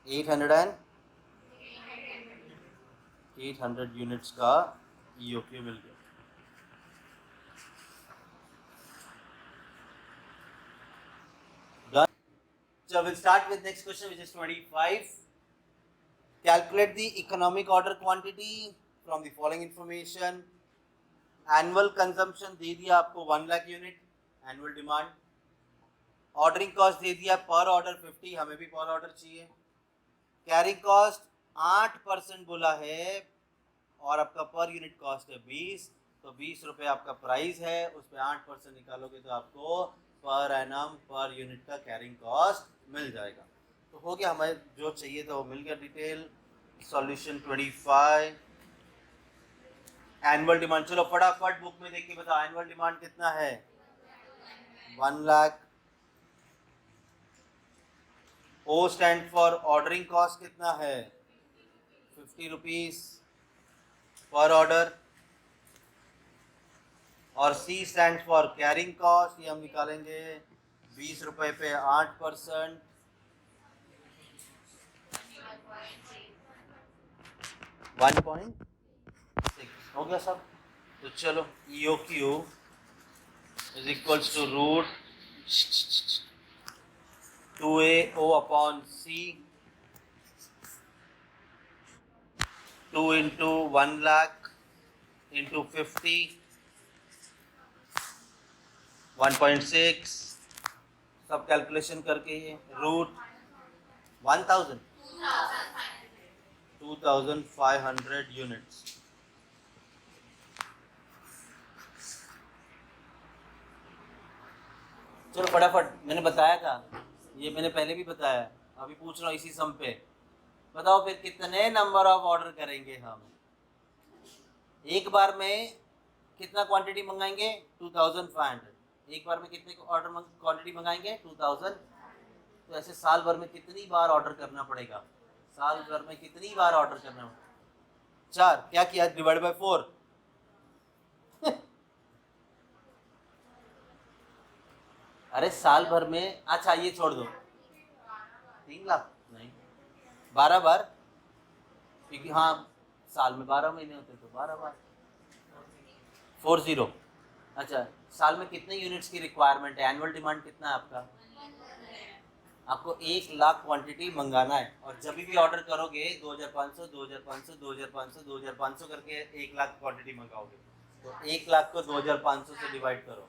800 units का EOQ मिल गया। So we'll start with next question, which is 25. Calculate the economic order quantity from the following information. Annual consumption दे दिया आपको 1 lakh unit annual demand. Ordering cost दे दिया per order 50, हमें भी पर order चाहिए। कैरिंग कॉस्ट 8% बोला है और आपका पर यूनिट कॉस्ट है 20, तो 20 रुपये आपका प्राइस है, उस पर 8% निकालोगे तो आपको पर एनम पर यूनिट का कैरिंग कॉस्ट मिल जाएगा। तो हो गया, हमें जो चाहिए था वो मिल गया डिटेल। सॉल्यूशन 25। एनुअल डिमांड, चलो फटाफट बुक में देख के बताओ एनुअल डिमांड कितना है? 1 lakh. O stand for ordering cost कितना है? 50 रुपीज पर ऑर्डर। और C stand for carrying cost, ये हम निकालेंगे 20 रुपए पे 8%, 1.6 हो गया सब। तो चलो EOQ is equals to root 2AO upon C 2 into 1 lakh into 50 1.6, सब कैलकुलेशन करके ये रूट 2500 यूनिट्स। चलो फटाफट, मैंने बताया था, ये मैंने पहले भी बताया, अभी पूछ रहा हूँ इसी सम पे। बताओ फिर कितने नंबर ऑफ ऑर्डर करेंगे हम? एक बार में कितना क्वांटिटी मंगाएंगे? 2500। एक बार में कितने ऑर्डर क्वांटिटी मंगाएंगे? 2000। तो ऐसे साल भर में कितनी बार ऑर्डर करना पड़ेगा? साल भर में कितनी बार ऑर्डर करना पड़ेगा? 4। क्या किया? Divide by 4। अरे साल भर में, अच्छा ये छोड़ दो, 3 लाख नहीं, 12 बार, क्योंकि हाँ साल में 12 महीने होते तो 12 बार 40। अच्छा, साल में कितने यूनिट्स की रिक्वायरमेंट है? एनुअल डिमांड कितना है आपका? आपको 1 लाख क्वांटिटी मंगाना है, और जब भी ऑर्डर करोगे 2500 2500 2500 2500 करके 1 लाख क्वांटिटी मंगाओगे, तो 1 लाख को 2500 से डिवाइड करो,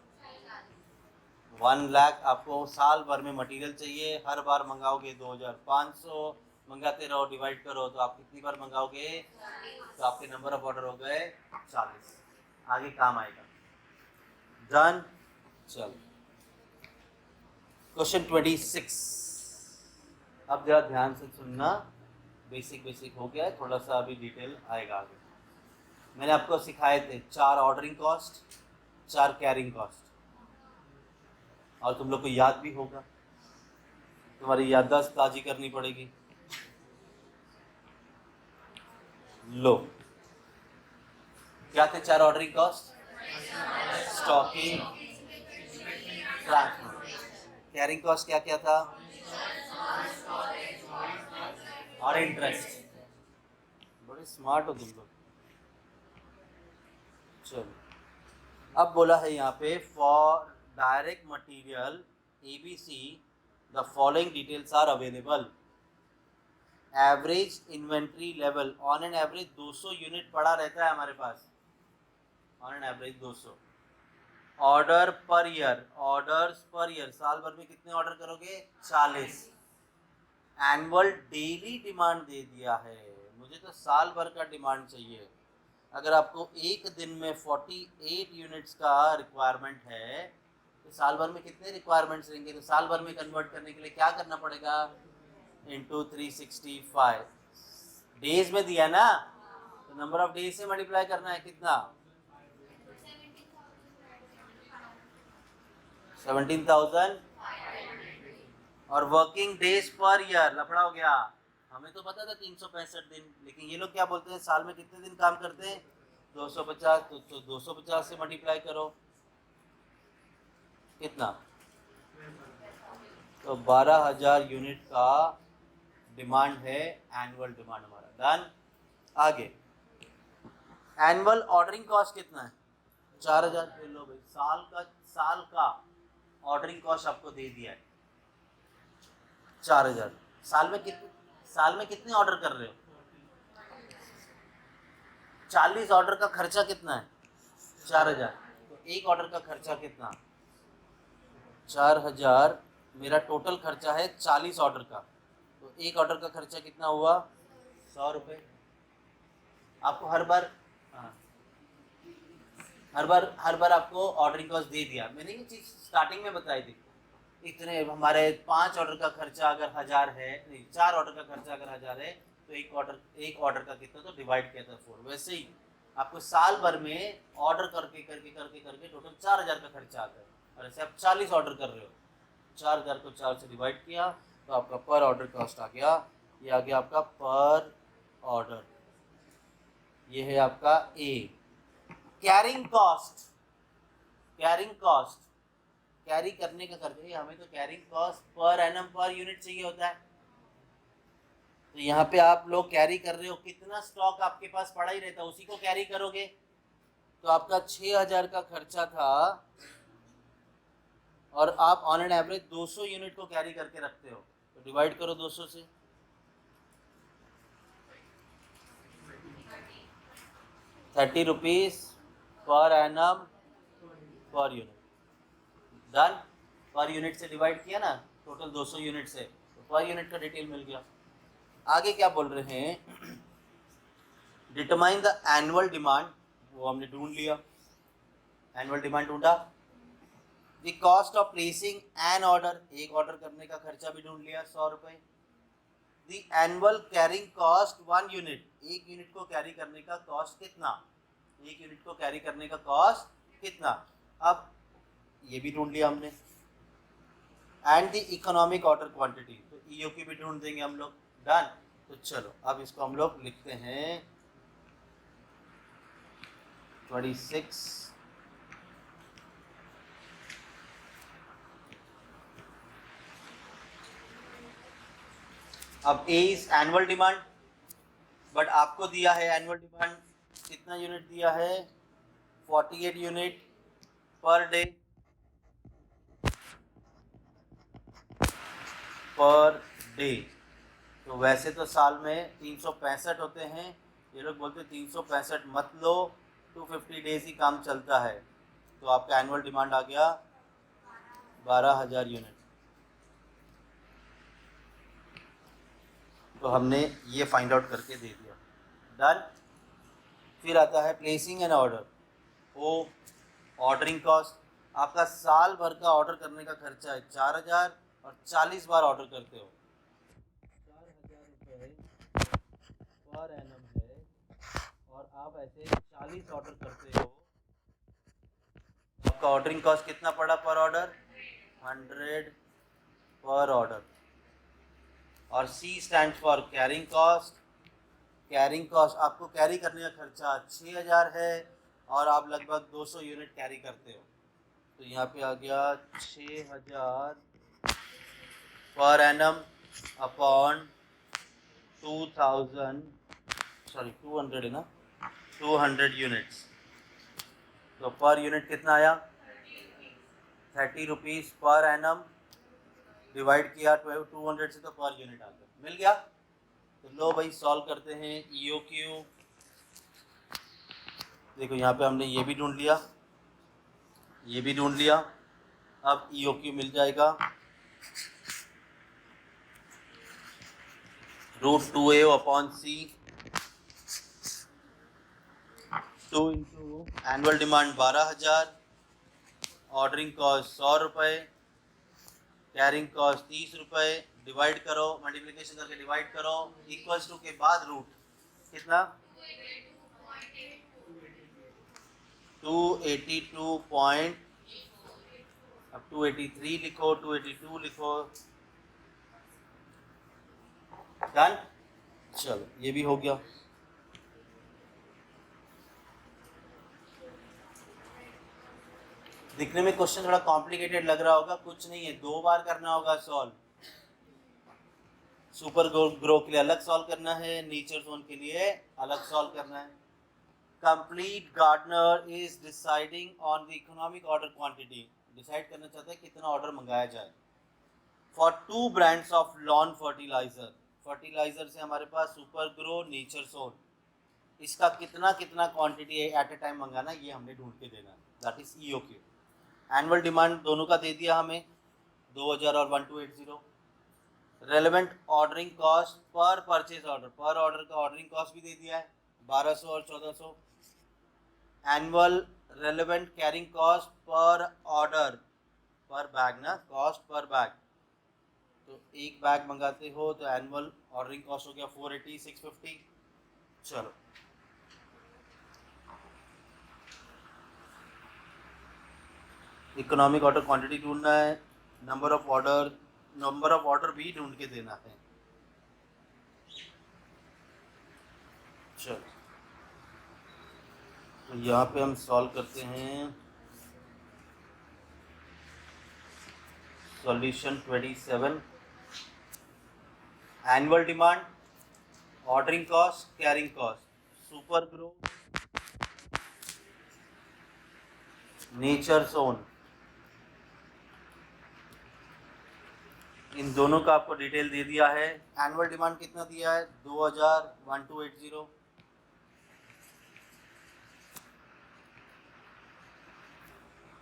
1 लाख आपको साल भर में मटेरियल चाहिए। हर बार मंगाओगे 2500, मंगाते रहो, डिवाइड करो, तो आप कितनी बार मंगाओगे? तो आपके नंबर ऑफ ऑर्डर हो गए 40। आगे काम आएगा। डन। चलो क्वेश्चन 26। अब जरा ध्यान से सुनना, बेसिक हो गया है, थोड़ा सा अभी डिटेल आएगा आगे। मैंने आपको सिखाए थे 4 ऑर्डरिंग कॉस्ट, 4 कैरिंग कॉस्ट, और तुम लोग को याद भी होगा, तुम्हारी याददाश्त ताजी करनी पड़ेगी। लो, क्या थे 4 ordering cost? Stocking, transport. Carrying cost क्या क्या था? और इंटरेस्ट। बड़े स्मार्ट हो तुम लोग। चलो, अब बोला है यहाँ पे for direct material ABC the following details are available. Average inventory level on an average 200 unit पड़ा रहता है हमारे पास, on an average 200। Order per year, orders per year, साल भर में कितने ऑर्डर करोगे? 40। एनुअल डेली डिमांड दे दिया है, मुझे तो साल भर का डिमांड चाहिए। अगर आपको एक दिन में 48 यूनिट्स का रिक्वायरमेंट है तो साल भर में कितने रिक्वायरमेंट्स रहेंगे? तो साल भर में कन्वर्ट करने के लिए क्या करना पड़ेगा? इंटू 365 डेज में दिया ना, तो नंबर ऑफ डेज से मल्टीप्लाई करना है। कितना? 17,000। और वर्किंग डेज पर ईयर, लफड़ा हो गया। हमें तो पता था 365 दिन, लेकिन ये लोग क्या बोलते हैं साल में कितने दिन काम करते हैं? 250। तो 250 से मल्टीप्लाई करो, कितना? तो 12,000 यूनिट का डिमांड है, एनुअल डिमांड हमारा। डन। आगे एनुअल ऑर्डरिंग कॉस्ट कितना है? 4,000। लो भाई, साल का ऑर्डरिंग कॉस्ट आपको दे दिया है 4,000। साल में कितने ऑर्डर कर रहे हो? 40 ऑर्डर का खर्चा कितना है? 4,000। तो एक ऑर्डर का खर्चा कितना? 4,000। मेरा टोटल खर्चा है 40 ऑर्डर का, तो एक ऑर्डर का खर्चा कितना हुआ? 100 रुपये। आपको हर बार आपको ऑर्डरिंग कॉस्ट दे दिया। मैंने ये चीज़ स्टार्टिंग में बताई थी। इतने हमारे 5 ऑर्डर का खर्चा अगर 1,000 है, नहीं 4 ऑर्डर का खर्चा अगर 1,000 है, तो एक ऑर्डर का कितना? तो डिवाइड किया था 4। वैसे ही आपको साल भर में ऑर्डर करके करके करके करके टोटल 4,000 का खर्चा आता है। और ऐसे आप 40 ऑर्डर कर रहे हो, 4,000 को 4 से डिवाइड किया तो आपका पर ऑर्डर कॉस्ट आ गया। ये आ गया आपका पर ऑर्डर। ये है आपका ए। कैरिंग कॉस्ट, कैरी करने का खर्चा। हमें तो carrying cost per annum per unit चाहिए होता है। तो यहाँ पे आप लोग कैरी कर रहे हो, कितना स्टॉक आपके पास पड़ा ही रहता है, उसी को कैरी करोगे। तो आपका 6,000 का खर्चा था और आप ऑन एन एवरेज 200 यूनिट को कैरी करके रखते हो, तो डिवाइड करो 200 से। 30 rupees per annum per unit. Done. Per unit से डिवाइड किया ना, टोटल 200 यूनिट से, तो पर यूनिट का डिटेल मिल गया। आगे क्या बोल रहे हैं? डिटरमाइन द एनुअल डिमांड, वो हमने ढूंढ लिया, एनुअल डिमांड ढूंढा। The cost of placing an order, एक ऑर्डर करने का खर्चा भी ढूंढ लिया, 100 रुपये। The annual carrying cost 1 unit, एक यूनिट को कैरी करने का कॉस्ट कितना? एक यूनिट को कैरी करने का कॉस्ट कितना? अब ये भी ढूंढ लिया हमने। And the economic order quantity, तो ईओ की भी ढूंढ देंगे हम लोग। डन। तो चलो अब इसको हम लोग लिखते हैं 26। अब ए इज एनुअल डिमांड, बट आपको दिया है एनुअल डिमांड कितना यूनिट दिया है? 48 unit per day, per day. तो वैसे तो साल में 365 होते हैं, ये लोग बोलते हैं 365 मत लो, 250 डेज ही काम चलता है। तो आपका एनुअल डिमांड आ गया 12,000 यूनिट। तो हमने ये फाइंड आउट करके दे दिया। डन। फिर आता है placing an order. O ordering cost, आपका साल भर का ऑर्डर करने का खर्चा है 4,000 और 40 बार ऑर्डर करते हो, 4,000 रुपये पर एनम है, और आप ऐसे 40 ऑर्डर करते हो। आपका ऑर्डरिंग कॉस्ट कितना पड़ा पर ऑर्डर? 100 per order. और C stand for carrying cost. Carrying cost, आपको कैरी करने का खर्चा 6,000 है और आप लगभग 200 यूनिट कैरी करते हो, तो यहाँ पे आ गया 6,000 पर एनम अपॉन 200 है ना, 200 यूनिट्स। तो पर यूनिट कितना आया 30 रुपीज़ पर एनम, डिवाइड किया 200 से तो पर यूनिट आ गया, मिल गया। तो लो भाई सॉल्व करते हैं EOQ। देखो यहाँ पे हमने ये भी ढूंढ लिया, ये भी ढूंढ लिया, अब EOQ मिल जाएगा √2A/C 2 into annual demand 12,000, ordering cost 100 रुपये, कैरिंग कॉस्ट 30 रुपये, डिवाइड करो, मल्टीप्लिकेशन करके डिवाइड करो, इक्वल्स टू के बाद रूट कितना 282 पॉइंट, अब 283 लिखो, 282 लिखो, डन। चलो ये भी हो गया। दिखने में क्वेश्चन थोड़ा कॉम्प्लिकेटेड लग रहा होगा, कुछ नहीं है, 2 बार करना होगा सॉल्व। सुपर ग्रो के लिए अलग सॉल्व करना है, नेचर जोन के लिए अलग सॉल्व करना है। Complete gardener is deciding on the economic order quantity, decide करना चाहता है कितना ऑर्डर मंगाया जाए for 2 brands of lawn fertiliser. Fertiliser से हमारे पास सुपर ग्रो, नेचर जोन, इसका कितना कितना क्वांटिटी है एट ए टाइम मंगाना, ये हमने ढूंढ के देना, that is EOQ। Annual demand दोनों का दे दिया हमें 2000 और 1280। रेलेवेंट ऑर्डरिंग कॉस्ट पर परचेज ऑर्डर, पर ऑर्डर का ऑर्डरिंग कॉस्ट भी दे दिया है 1200 और 1400। एनुअल रेलेवेंट कैरिंग कॉस्ट पर ऑर्डर, पर बैग ना, कॉस्ट पर बैग, तो एक बैग मंगाते हो तो एनुअल ऑर्डरिंग कॉस्ट हो गया 480 650। चलो इकोनॉमिक ऑर्डर क्वांटिटी ढूंढना है, नंबर ऑफ ऑर्डर भी ढूंढ के देना है। चलो तो यहाँ पे हम सॉल्व करते हैं solution 27। Annual demand, ordering cost, carrying cost, super grow, nature zone, इन दोनों का आपको डिटेल दे दिया है। एनुअल डिमांड कितना दिया है 2000 1280,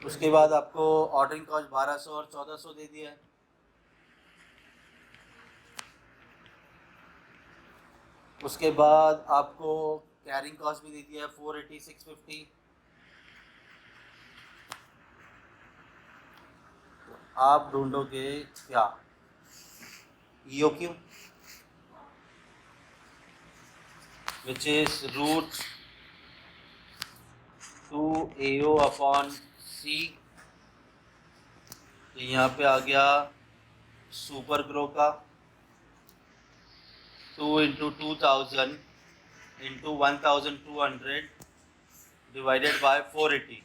उसके बाद आपको ऑर्डरिंग कॉस्ट 1200 और 1400 दे दिया है। उसके बाद आपको कैरिंग कॉस्ट भी दे दिया है 480 650। तो आप ढूंढोगे क्या EOQ, which is √2AO/C। तो यहाँ पे आ गया सुपर ग्रो का 2 इंटू 2000 इंटू 1200 डिवाइडेड बाय 480,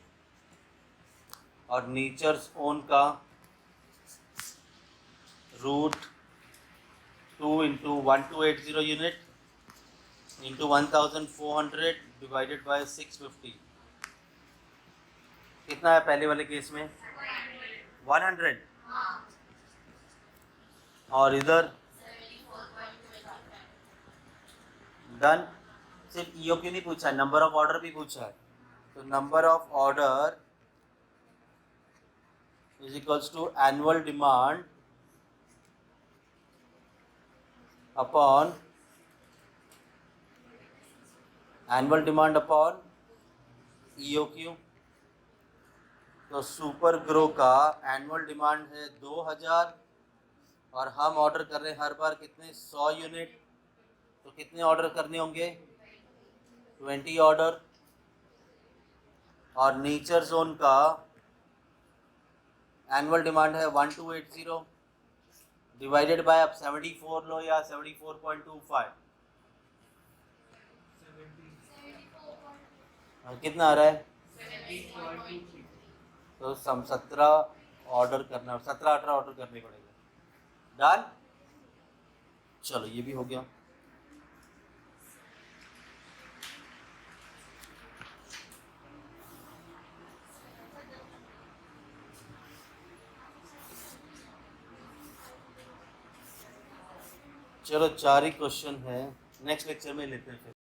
और नेचर्स ओन का √2 into 1280 unit into 1400 divided by 650। कितना है पहले वाले केस में 100, और इधर डन। सिर्फ EOQ नहीं पूछा है, नंबर ऑफ ऑर्डर भी पूछा है। तो number of order is equals to annual demand upon EOQ। तो सुपर ग्रो का एनुअल डिमांड है 2000 और हम ऑर्डर कर रहे हैं हर बार कितने 100 यूनिट, तो कितने ऑर्डर करने होंगे 20 ऑर्डर। और नेचर जोन का एनुअल डिमांड है 1280 डिवाइडेड बाय, अब 74 लो या 74.25, कितना आ रहा है तो 17 ऑर्डर करना, 17-18 ऑर्डर करने पड़ेगा। डन। चलो ये भी हो गया। चलो 4 ही क्वेश्चन है, नेक्स्ट लेक्चर में लेते हैं फिर।